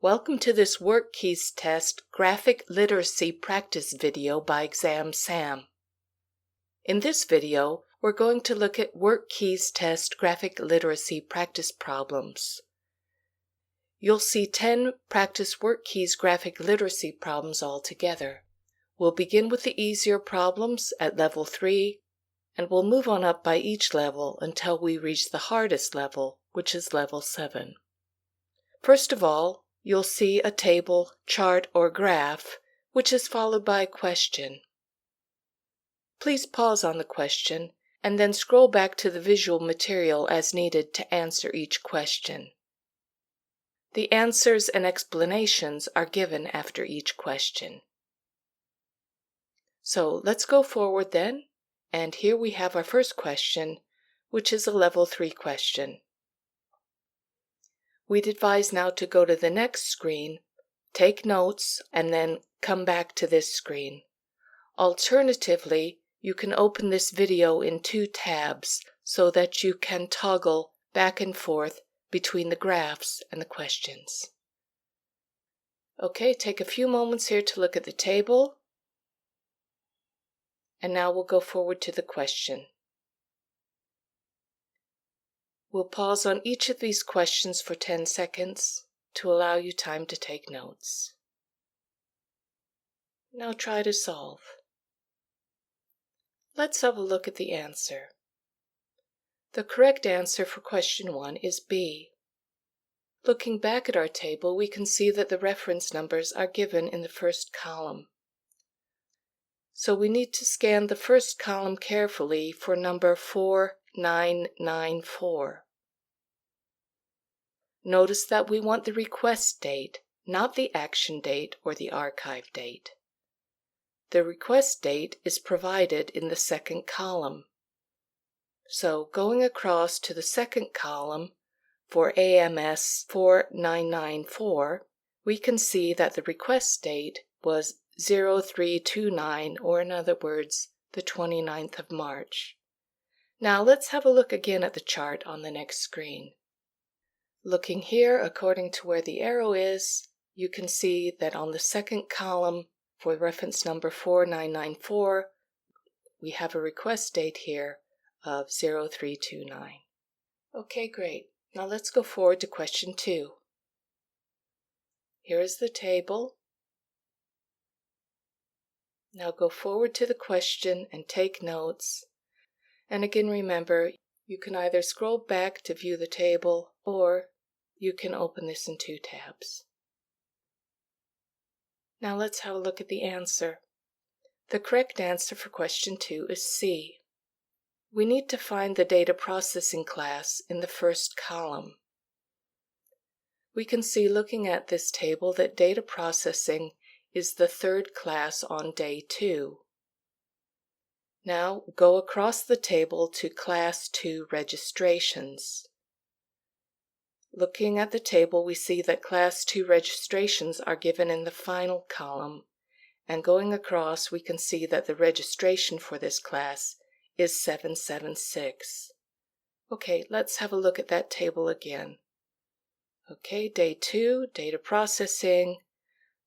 Welcome to this Workkeys test graphic literacy practice video by Exam Sam. In this video, we're going to look at Workkeys test graphic literacy practice problems. You'll see 10 practice Workkeys graphic literacy problems altogether. We'll begin with the easier problems at level 3, and we'll move on up by each level until we reach the hardest level, which is level 7. First of all, you'll see a table, chart, or graph, which is followed by a question. Please pause on the question and then scroll back to the visual material as needed to answer each question. The answers and explanations are given after each question. So let's go forward then, and here we have our first question, which is a level 3 question. We'd advise now to go to the next screen, take notes, and then come back to this screen. Alternatively, you can open this video in 2 tabs so that you can toggle back and forth between the graphs and the questions. Okay, take a few moments here to look at the table. And now we'll go forward to the question. We'll pause on each of these questions for 10 seconds to allow you time to take notes. Now try to solve. Let's have a look at the answer. The correct answer for question 1 is B. Looking back at our table, we can see that the reference numbers are given in the first column. So we need to scan the first column carefully for number 4994. Notice that we want the request date, not the action date or the archive date. The request date is provided in the second column. So going across to the second column for AMS 4994, we can see that the request date was 0329, or in other words, the 29th of March. Now let's have a look again at the chart on the next screen. Looking here, according to where the arrow is, you can see that on the second column for reference number 4994, we have a request date here of 0329. Okay, great. Now let's go forward to question 2. Here is the table. Now go forward to the question and take notes. And again, remember, you can either scroll back to view the table, or you can open this in 2 tabs. Now let's have a look at the answer. The correct answer for question 2 is C. We need to find the data processing class in the first column. We can see, looking at this table, that data processing is the 3rd class on day 2. Now go across the table to Class 2 registrations. Looking at the table, we see that Class 2 registrations are given in the final column, and going across we can see that the registration for this class is 776. Okay, let's have a look at that table again. Okay, day 2, data processing,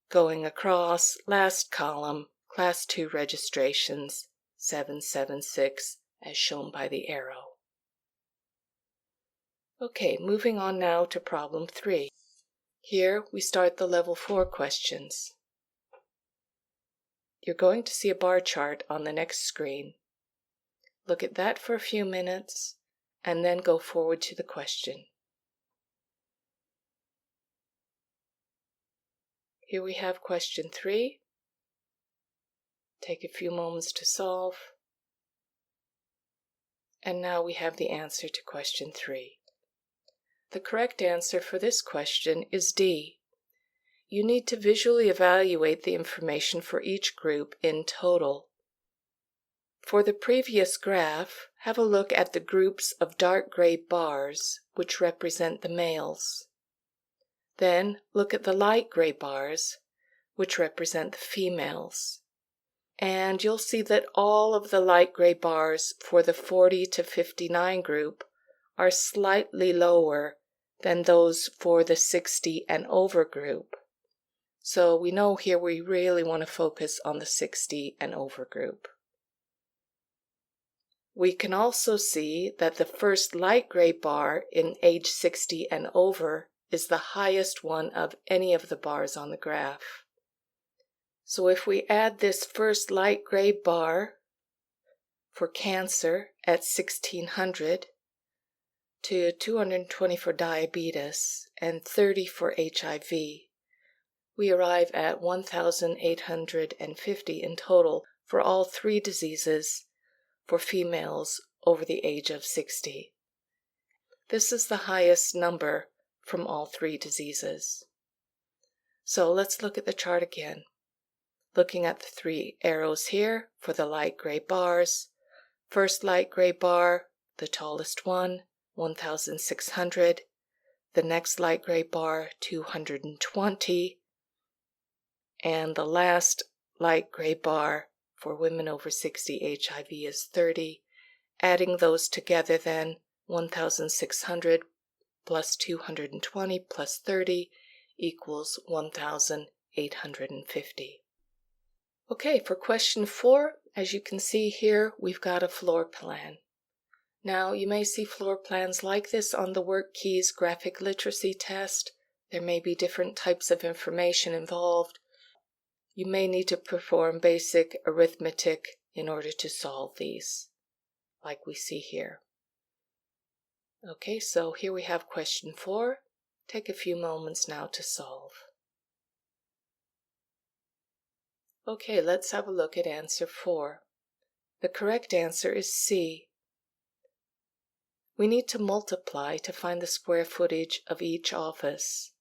going across, last column, Class 2 registrations, 776, as shown by the arrow. Okay, moving on now to problem 3. Here we start the level 4 questions. You're going to see a bar chart on the next screen. Look at that for a few minutes, and then go forward to the question. Here we have question 3. Take a few moments to solve. And now we have the answer to question 3. The correct answer for this question is D. You need to visually evaluate the information for each group in total. For the previous graph, have a look at the groups of dark gray bars, which represent the males. Then look at the light gray bars, which represent the females. And you'll see that all of the light gray bars for the 40 to 59 group are slightly lower than those for the 60 and over group. So we know here we really want to focus on the 60 and over group. We can also see that the first light gray bar in age 60 and over is the highest one of any of the bars on the graph. So if we add this first light gray bar for cancer at 1600 to 220 for diabetes and 30 for HIV, we arrive at 1,850 in total for all three diseases for females over the age of 60. This is the highest number from all three diseases. So let's look at the chart again. Looking at the three arrows here for the light gray bars. First light gray bar, the tallest one, 1,600. The next light gray bar, 220. And the last light gray bar for women over 60 HIV is 30. Adding those together then, 1,600 plus 220 plus 30 equals 1,850. Okay, for question 4, as you can see here, we've got a floor plan. Now, you may see floor plans like this on the Workkeys graphic literacy test. There may be different types of information involved. You may need to perform basic arithmetic in order to solve these, like we see here. Okay, so here we have question 4. Take a few moments now to solve. Okay, let's have a look at answer 4. The correct answer is C. We need to multiply to find the square footage of each office.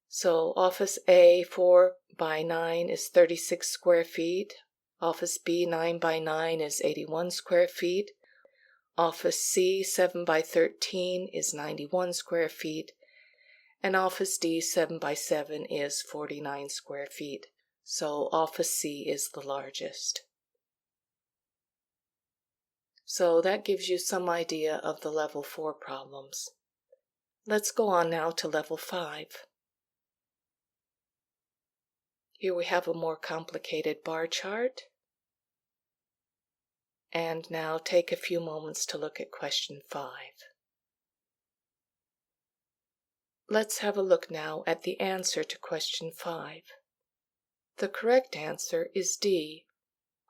So office A 4 by 9 is 36 square feet. Office B 9 by 9 is 81 square feet. Office C 7 by 13 is 91 square feet. And office D 7 by 7 is 49 square feet. So office C is the largest. So that gives you some idea of the level 4 problems. Let's go on now to level 5. Here we have a more complicated bar chart. And now take a few moments to look at question 5. Let's have a look now at the answer to question 5. The correct answer is D.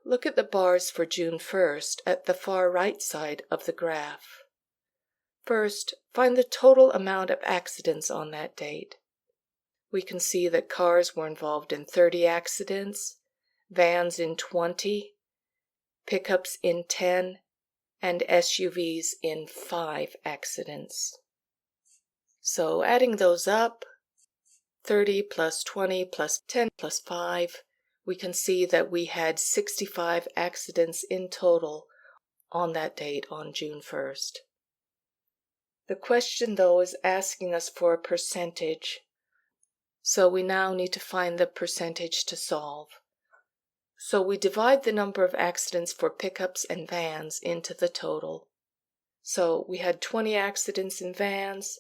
Look at the bars for June 1st at the far right side of the graph. First, find the total amount of accidents on that date. We can see that cars were involved in 30 accidents, vans in 20, pickups in 10, and SUVs in 5 accidents. So adding those up, 30 plus 20 plus 10 plus 5, we can see that we had 65 accidents in total on that date on June 1st. The question, though, is asking us for a percentage. So we now need to find the percentage to solve. So we divide the number of accidents for pickups and vans into the total. So we had 20 accidents in vans,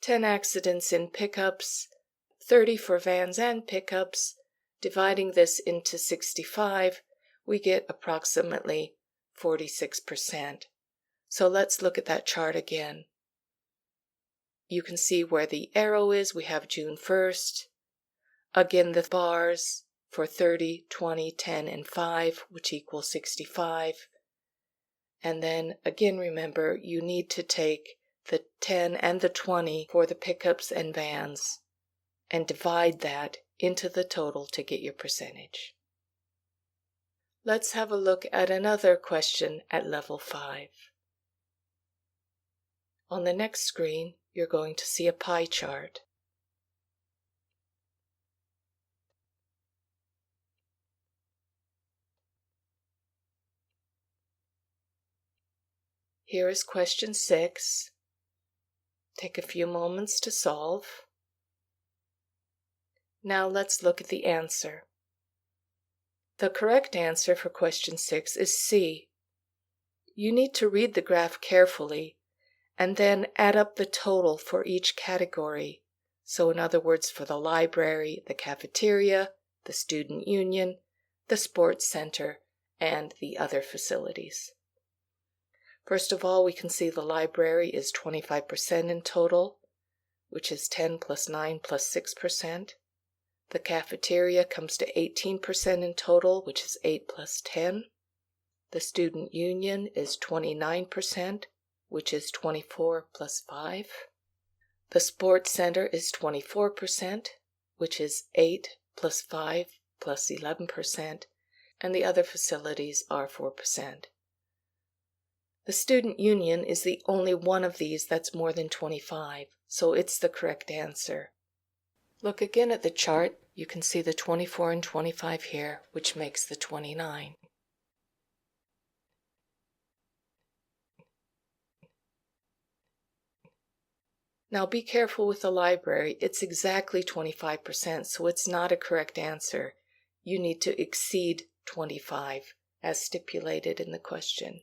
10 accidents in pickups, 30 for vans and pickups. Dividing this into 65, we get approximately 46%. So let's look at that chart again. You can see where the arrow is. We have June 1st. Again, the bars for 30, 20, 10, and 5, which equals 65. And then again, remember, you need to take the 10 and the 20 for the pickups and vans and divide that into the total to get your percentage. Let's have a look at another question at level 5. On the next screen, you're going to see a pie chart. Here is question 6. Take a few moments to solve. Now let's look at the answer. The correct answer for question 6 is C. You need to read the graph carefully and then add up the total for each category. So in other words, for the library, the cafeteria, the student union, the sports center, and the other facilities. First of all, we can see the library is 25% in total, which is 10 plus 9 plus 6%. The cafeteria comes to 18% in total, which is 8 plus 10. The student union is 29%, which is 24 plus 5. The sports center is 24%, which is 8 plus 5 plus 11%, and the other facilities are 4%. The student union is the only one of these that's more than 25, so it's the correct answer. Look again at the chart. You can see the 24 and 25 here, which makes the 29. Now be careful with the library. It's exactly 25%, so it's not a correct answer. You need to exceed 25, as stipulated in the question.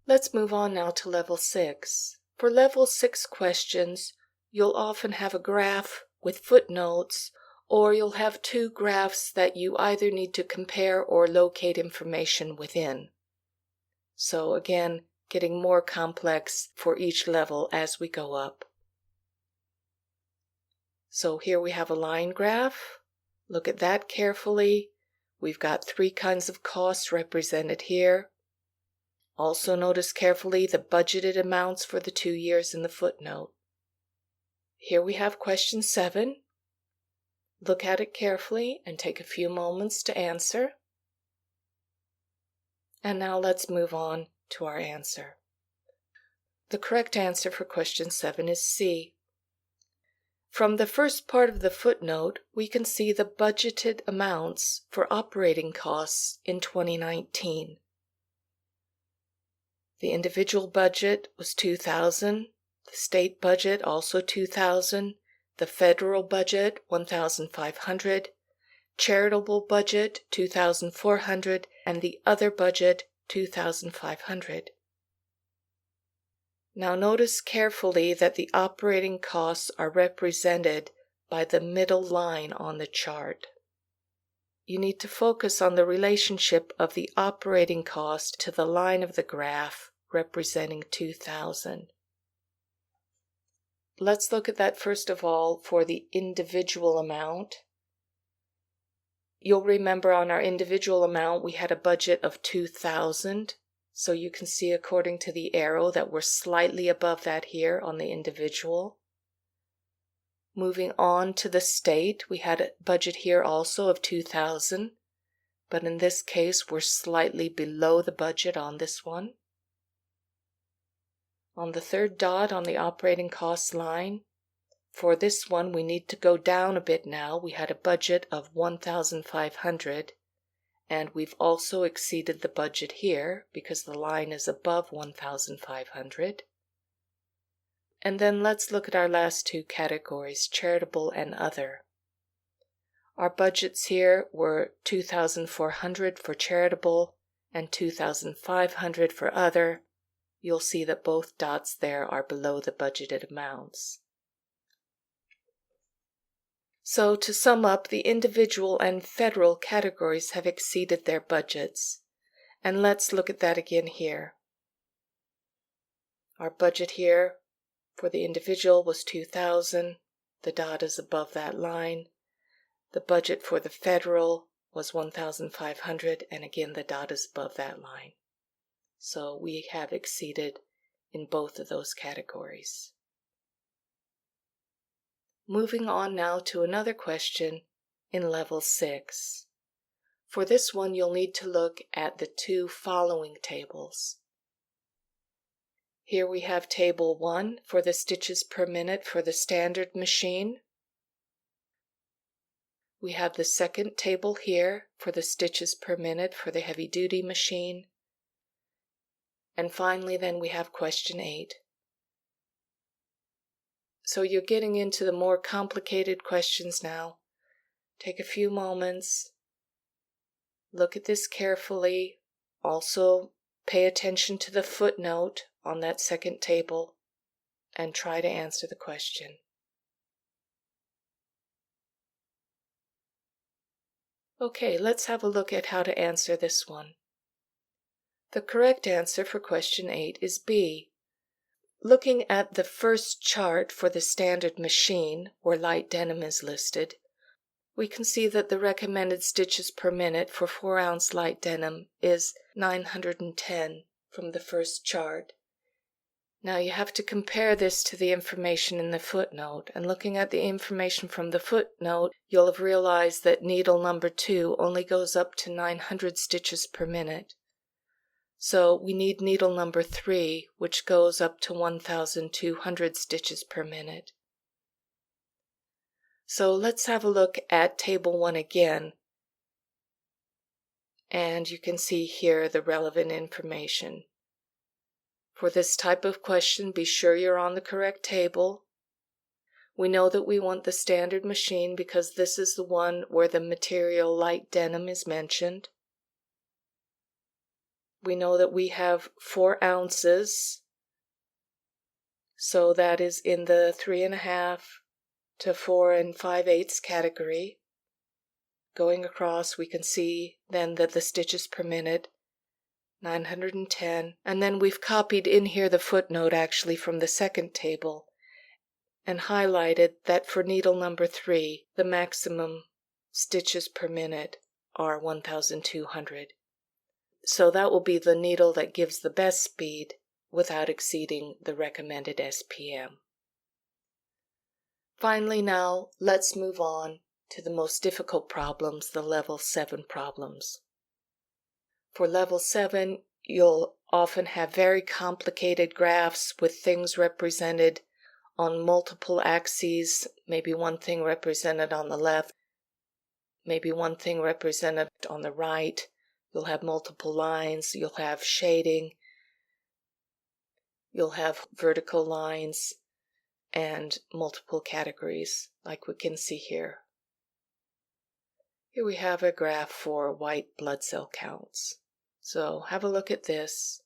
Let's move on now to level 6. For level 6 questions, you'll often have a graph with footnotes, or you'll have two graphs that you either need to compare or locate information within. So again, getting more complex for each level as we go up. So here we have a line graph. Look at that carefully. We've got three kinds of costs represented here. Also notice carefully the budgeted amounts for the 2 years in the footnote. Here we have question 7. Look at it carefully and take a few moments to answer. And now let's move on to our answer. The correct answer for question 7 is C. From the first part of the footnote, we can see the budgeted amounts for operating costs in 2019. The individual budget was $2,000, the state budget also $2,000, the federal budget $1,500, charitable budget $2,400, and the other budget $2,500. Now notice carefully that the operating costs are represented by the middle line on the chart. You need to focus on the relationship of the operating cost to the line of the graph representing 2,000. Let's look at that first of all for the individual amount. You'll remember on our individual amount we had a budget of 2,000. So you can see according to the arrow that we're slightly above that here on the individual. Moving on to the state, we had a budget here also of 2,000, but in this case we're slightly below the budget on this one. On the third dot on the operating cost line, for this one we need to go down a bit now. We had a budget of 1,500. And we've also exceeded the budget here because the line is above 1,500. And then let's look at our last two categories, charitable and other. Our budgets here were 2,400 for charitable and 2,500 for other. You'll see that both dots there are below the budgeted amounts. So to sum up, the individual and federal categories have exceeded their budgets. And let's look at that again here. Our budget here for the individual was 2,000. The dot is above that line. The budget for the federal was 1,500, and again the dot is above that line. So we have exceeded in both of those categories. Moving on now to another question in level 6. For this one, you'll need to look at the two following tables. Here we have table 1 for the stitches per minute for the standard machine. We have the second table here for the stitches per minute for the heavy-duty machine. And finally, then we have question 8. So you're getting into the more complicated questions now. Take a few moments. Look at this carefully. Also, pay attention to the footnote on that second table and try to answer the question. Okay, let's have a look at how to answer this one. The correct answer for question 8 is B. Looking at the first chart for the standard machine, where light denim is listed, we can see that the recommended stitches per minute for 4-ounce light denim is 910 from the first chart. Now you have to compare this to the information in the footnote, and looking at the information from the footnote, you'll have realized that needle number 2 only goes up to 900 stitches per minute. So we need needle number 3, which goes up to 1,200 stitches per minute. So let's have a look at table 1 again. And you can see here the relevant information. For this type of question, be sure you're on the correct table. We know that we want the standard machine because this is the one where the material light denim is mentioned. We know that we have 4 ounces, so that is in the 3.5 to 4 5/8 category. Going across, we can see then that the stitches per minute, 910, and then we've copied in here the footnote actually from the second table and highlighted that for needle number 3, the maximum stitches per minute are 1,200. So that will be the needle that gives the best speed without exceeding the recommended SPM. Finally now, let's move on to the most difficult problems, the level 7 problems. For level 7, you'll often have very complicated graphs with things represented on multiple axes, maybe one thing represented on the left, maybe one thing represented on the right. You'll have multiple lines, you'll have shading, you'll have vertical lines, and multiple categories, like we can see here. Here we have a graph for white blood cell counts. So have a look at this.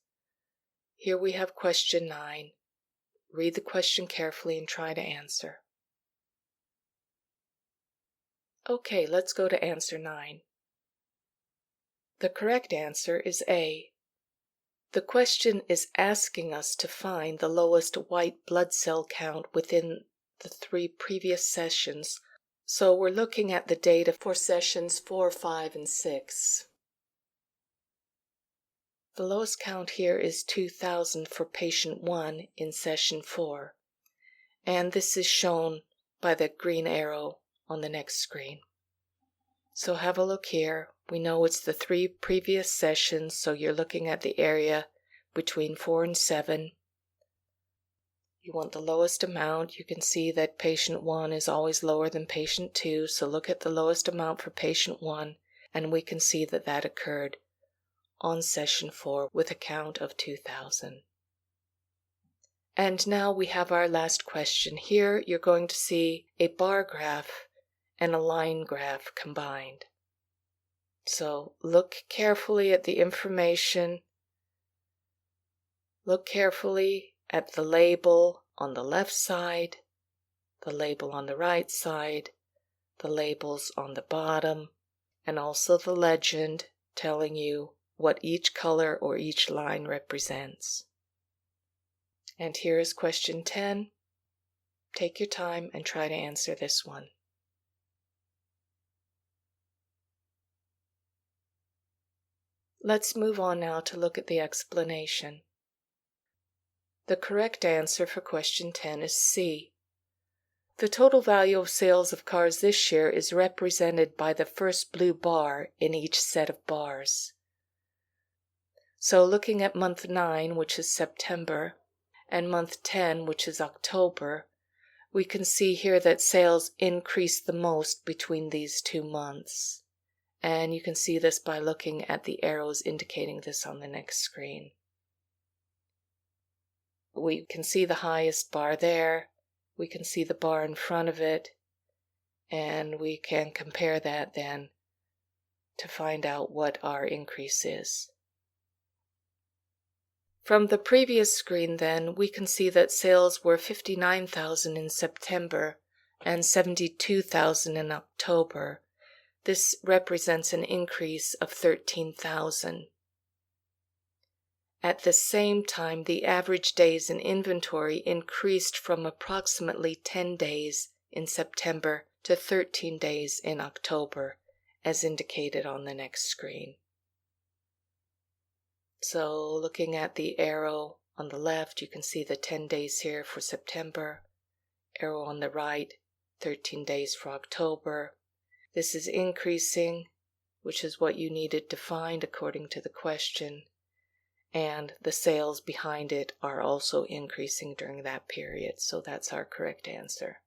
Here we have question 9. Read the question carefully and try to answer. Okay, let's go to answer 9. The correct answer is A. The question is asking us to find the lowest white blood cell count within the 3 previous sessions, so we're looking at the data for sessions 4, 5, and 6. The lowest count here is 2,000 for patient 1 in session 4, and this is shown by the green arrow on the next screen. So have a look here. We know it's the 3 previous sessions, so you're looking at the area between 4 and 7. You want the lowest amount. You can see that patient 1 is always lower than patient 2, so look at the lowest amount for patient 1, and we can see that that occurred on session 4 with a count of 2,000. And now we have our last question. Here you're going to see a bar graph and a line graph combined. So look carefully at the information. Look carefully at the label on the left side, the label on the right side, the labels on the bottom, and also the legend telling you what each color or each line represents. And here is question 10. Take your time and try to answer this one. Let's move on now to look at the explanation. The correct answer for question 10 is C. The total value of sales of cars this year is represented by the first blue bar in each set of bars. So looking at month 9, which is September, and month 10, which is October, we can see here that sales increased the most between these 2 months. And you can see this by looking at the arrows indicating this on the next screen. We can see the highest bar there, we can see the bar in front of it, and we can compare that then to find out what our increase is. From the previous screen then, we can see that sales were 59,000 in September and 72,000 in October. This represents an increase of 13,000. At the same time, the average days in inventory increased from approximately 10 days in September to 13 days in October, as indicated on the next screen. So looking at the arrow on the left, you can see the 10 days here for September. Arrow on the right, 13 days for October. This is increasing, which is what you needed to find according to the question. And the sales behind it are also increasing during that period, so that's our correct answer.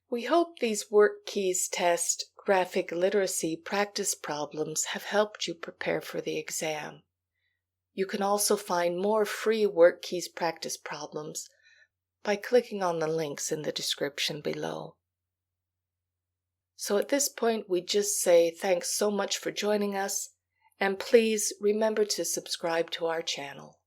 We hope these Workkeys test graphic literacy practice problems have helped you prepare for the exam. You can also find more free Workkeys practice problems by clicking on the links in the description below. So at this point, we just say thanks so much for joining us, and please remember to subscribe to our channel.